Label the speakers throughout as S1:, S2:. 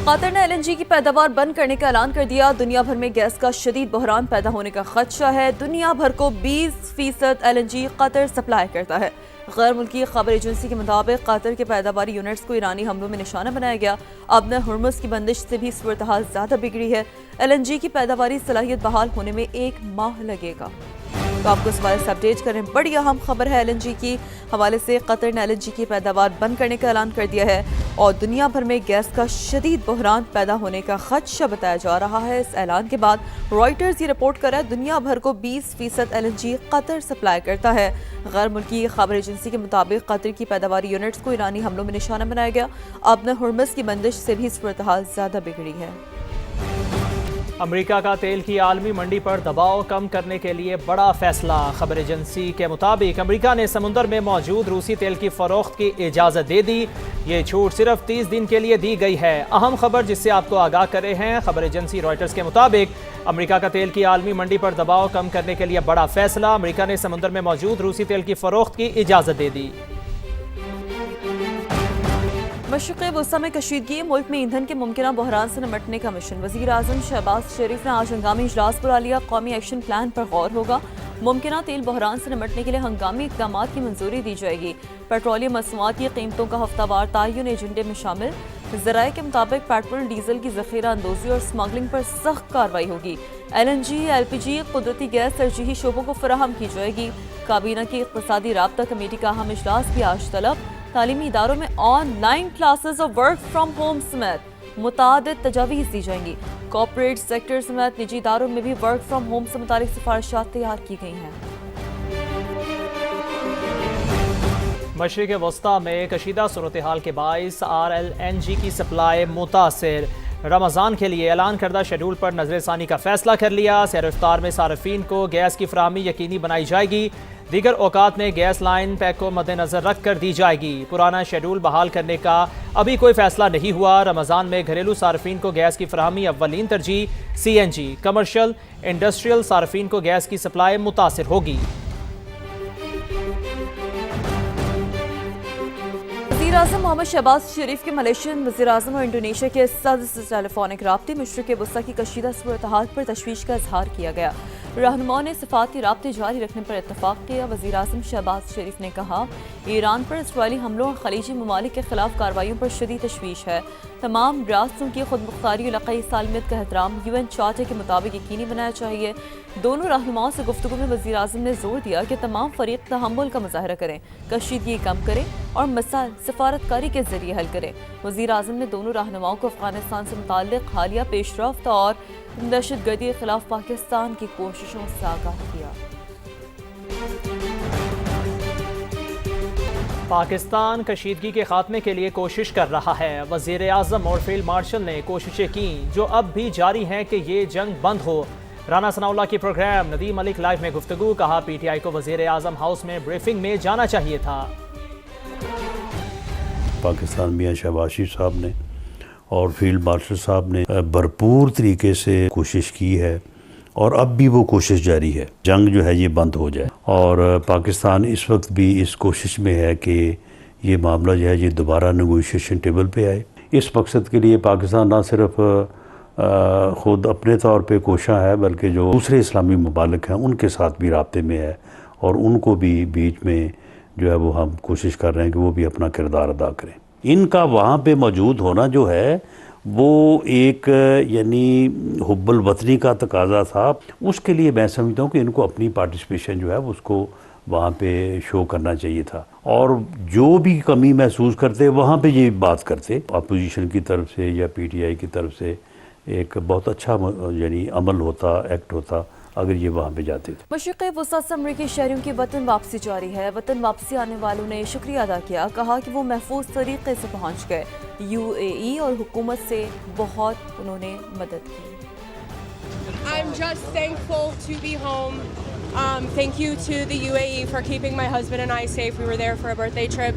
S1: قطر نے LNG کی پیداوار بند کرنے کا اعلان کر دیا. دنیا بھر میں گیس کا شدید بحران پیدا ہونے کا خدشہ ہے. دنیا بھر کو 20% LNG قطر سپلائی کرتا ہے. غیر ملکی خبر ایجنسی کے مطابق قطر کے پیداواری یونٹس کو ایرانی حملوں میں نشانہ بنایا گیا. اب ہرمز کی بندش سے بھی صورتحال زیادہ بگڑی ہے. LNG کی پیداواری صلاحیت بحال ہونے میں 1 ماہ لگے گا. تو آپ کو اس بارے سے اپڈیٹ کریں. بڑی اہم خبر ہے LNG کی حوالے سے. قطر نے LNG کی پیداوار بند کرنے کا اعلان کر دیا ہے اور دنیا بھر میں گیس کا شدید بحران پیدا ہونے کا خدشہ بتایا جا رہا ہے. اس اعلان کے بعد رائٹرز یہ رپورٹ کر رہا ہے دنیا بھر کو 20% LNG قطر سپلائی کرتا ہے. غیر ملکی خبر ایجنسی کے مطابق قطر کی پیداواری یونٹس کو ایرانی حملوں میں نشانہ بنایا گیا. اب ہرمز کی بندش سے بھی صورتحال زیادہ بگڑی ہے.
S2: امریکہ کا تیل کی عالمی منڈی پر دباؤ کم کرنے کے لیے بڑا فیصلہ. خبر ایجنسی کے مطابق امریکہ نے سمندر میں موجود روسی تیل کی فروخت کی اجازت دے دی. یہ چھوٹ صرف 30 دن کے لیے دی گئی ہے. اہم خبر جس سے آپ کو آگاہ کر رہے ہیں. خبر ایجنسی رائٹرز کے مطابق امریکہ کا تیل کی عالمی منڈی پر دباؤ کم کرنے کے لیے بڑا فیصلہ. امریکہ نے سمندر میں موجود روسی تیل کی فروخت کی اجازت دے دی.
S1: مشرق وسطی میں کشیدگی. ملک میں ایندھن کے ممکنہ بحران سے نمٹنے کا مشن. وزیر اعظم شہباز شریف نے آج ہنگامی اجلاس بلا لیا. قومی ایکشن پلان پر غور ہوگا. ممکنہ تیل بحران سے نمٹنے کے لیے ہنگامی اقدامات کی منظوری دی جائے گی. پیٹرولیم مصنوعات کی قیمتوں کا ہفتہ وار تعین ایجنڈے میں شامل. ذرائع کے مطابق پیٹرول ڈیزل کی ذخیرہ اندوزی اور سمگلنگ پر سخت کارروائی ہوگی. LNG LPG قدرتی گیس ترجیحی شعبوں کو فراہم کی جائے گی. کابینہ کی اقتصادی رابطہ کمیٹی کا اہم اجلاس بھی آج طلب. تعلیمی اداروں میں آن لائن کلاسز اور ورک فرام ہوم سمیت متعدد تجاویز دی جائیں گی. کارپوریٹ سیکٹر سمیت نجی اداروں میں بھی ورک فرام ہوم سے متعلق سفارشات تیار کی گئی ہیں.
S2: مشرق وسطی میں کشیدہ صورتحال کے باعث RLNG کی سپلائی متاثر. رمضان کے لیے اعلان کردہ شیڈول پر نظر ثانی کا فیصلہ کر لیا. سحر افطار میں صارفین کو گیس کی فراہمی یقینی بنائی جائے گی. دیگر اوقات میں گیس لائن پیک کو مد نظر رکھ کر دی جائے گی. پرانا شیڈول بحال کرنے کا ابھی کوئی فیصلہ نہیں ہوا. رمضان میں گھریلو صارفین کو گیس کی فراہمی اولین ترجیح. CNG کمرشل انڈسٹریل صارفین کو گیس کی سپلائی متاثر ہوگی.
S1: وزیر اعظم محمد شہباز شریف کے ملیشین وزیر اعظم اور انڈونیشیا کے صدر سے ٹیلی فونک رابطے. مشرق وسطی کی کشیدہ صورتحال پر تشویش کا اظہار کیا گیا. رہنماؤں نے سفارتی رابطے جاری رکھنے پر اتفاق کیا. وزیر اعظم شہباز شریف نے کہا ایران پر اسرائیلی حملوں اور خلیجی ممالک کے خلاف کارروائیوں پر شدید تشویش ہے. تمام ریاستوں کی خود مختاری اور علاقائی سالمیت کا احترام UN چارٹر کے مطابق یقینی بنانا چاہیے. دونوں رہنماؤں سے گفتگو میں وزیر اعظم نے زور دیا کہ تمام فریق تحمل کا مظاہرہ کریں, کشیدگی کم کریں اور مسائل سفارتکاری کے ذریعے حل کریں. وزیر اعظم نے دونوں رہنماؤں کو افغانستان سے متعلق حالیہ پیش رفت اور دہشت گردی کے خلاف پاکستان کی کوششوں سے آگاہ کیا.
S2: پاکستان کشیدگی کے خاتمے کے لیے کوشش کر رہا ہے. وزیر اعظم اور فیلڈ مارشل نے کوششیں کی جو اب بھی جاری ہیں کہ یہ جنگ بند ہو. رانا ثناء اللہ کی پروگرام ندیم ملک لائیو میں گفتگو. کہا PTI کو وزیر اعظم ہاؤس میں بریفنگ میں جانا چاہیے تھا.
S3: پاکستان میاں شہباز شریف صاحب نے اور فیلڈ مارشل صاحب نے بھرپور طریقے سے کوشش کی ہے اور اب بھی وہ کوشش جاری ہے جنگ جو ہے یہ بند ہو جائے. اور پاکستان اس وقت بھی اس کوشش میں ہے کہ یہ معاملہ جو ہے یہ دوبارہ نیگوشیشن ٹیبل پہ آئے. اس مقصد کے لیے پاکستان نہ صرف خود اپنے طور پہ کوشاں ہے بلکہ جو دوسرے اسلامی ممالک ہیں ان کے ساتھ بھی رابطے میں ہے اور ان کو بھی بیچ میں جو ہے وہ ہم کوشش کر رہے ہیں کہ وہ بھی اپنا کردار ادا کریں. ان کا وہاں پہ موجود ہونا جو ہے وہ ایک یعنی حب الوطنی کا تقاضا تھا. اس کے لیے میں سمجھتا ہوں کہ ان کو اپنی پارٹیسپیشن جو ہے اس کو وہاں پہ شو کرنا چاہیے تھا اور جو بھی کمی محسوس کرتے وہاں پہ یہ بات کرتے. اپوزیشن کی طرف سے یا PTI کی طرف سے ایک بہت اچھا یعنی عمل ہوتا, ایکٹ ہوتا اگر یہ وہاں پہ جاتے تھے.
S1: مشرق وسطی سے امریکی شہریوں کی وطن واپسی جاری ہے. وطن واپسی آنے والوں نے شکریہ ادا کیا. کہا کہ وہ محفوظ طریقے سے پہنچ گئے. UAE اور حکومت سے بہت انہوں نے مدد کی.
S4: I'm just thankful to be home. Thank you to the UAE for keeping my husband and I safe. We were there for a birthday trip.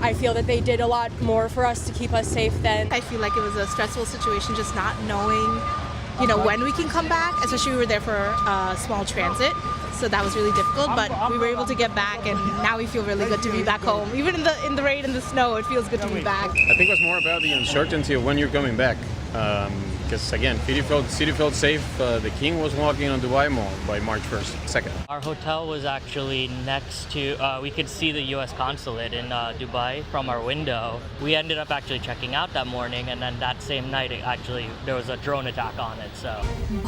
S4: I feel that they did a lot more for us to keep us safe then.
S5: I feel like it was a stressful situation just not knowing, when we can come back, especially we were there for a small transit. so that was really difficult. But we were able to get back, and now we feel really good to be back home. Even in the rain and the snow, it feels good to be back.
S6: I think it was more about the uncertainty of when you're coming back. Because again, city felt safe. The king was walking on Dubai Mall by March 1st, 2nd.
S7: Our hotel was actually next to, we could see the US consulate in Dubai from our window. We ended up actually checking out that morning, and then that same night, there was a drone attack on it, so.